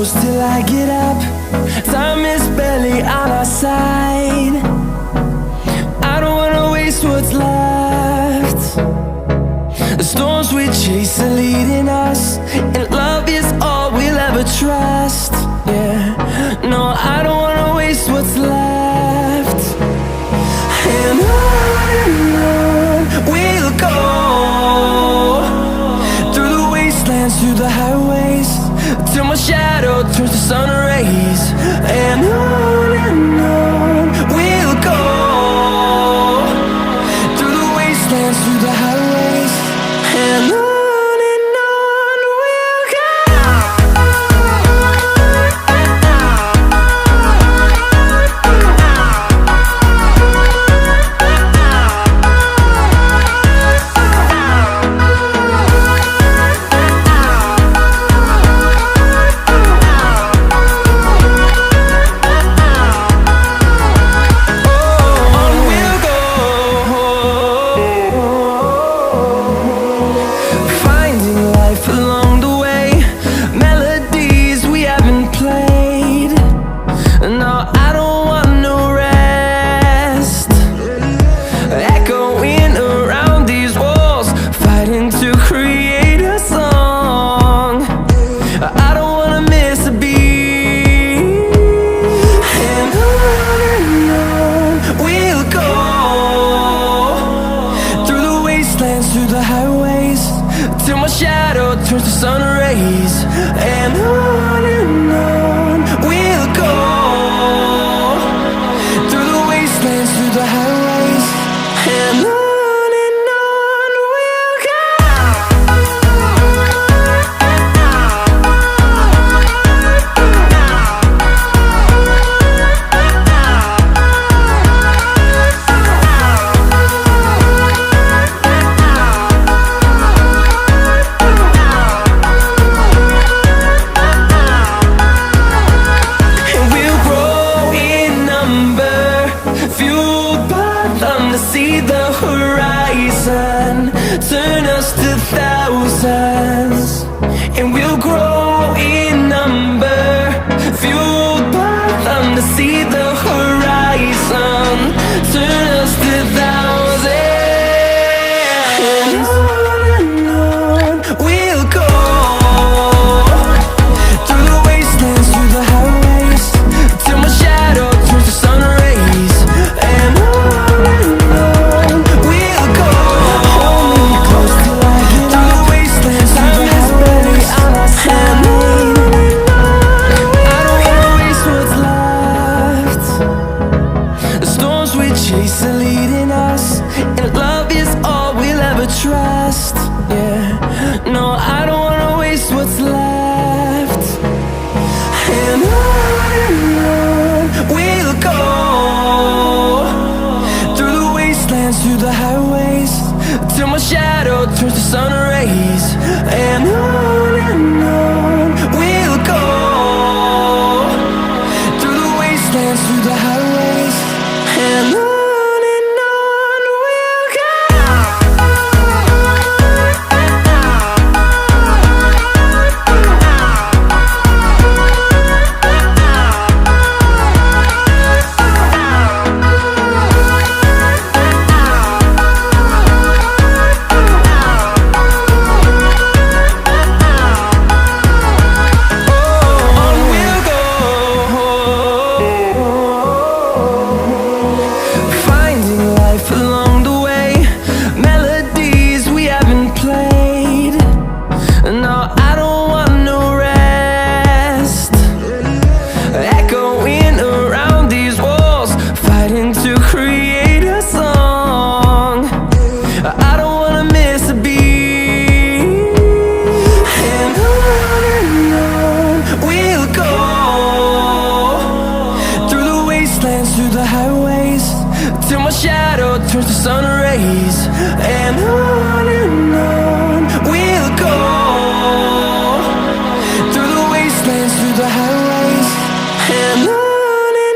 close till I get up. Time is barely on our side. I don't wanna waste what's left. The storms we chase are leading us, and love is all we'll ever trust. Yeah, no, I don't wanna waste what's left. And on we'll go, through the wastelands, through the highways, till my shadow turns to sun rays. And on we'll go, through the wastelands, through the highways, and on we'll go. Through the highways, till my shadow turns to sun rays. And on we'll go, through the wastelands, through the highways, and on we'll go. See the horizon turn us to thousands, and we'll grow in number, fueled by them. To see the horizon turn us to thousands, and on we'll go, through the wastelands, through the highways, till my shadow turns to sun rays. And on chase are leading us, and love is all we'll ever trust. Yeah, no, I don't wanna waste what's left. And on we'll go, through the wastelands, through the highways, till my shadow turns to sun rays. And on we'll go, through the wastelands, through the highways, and on. Through the highways, till my shadow turns to sun rays. And on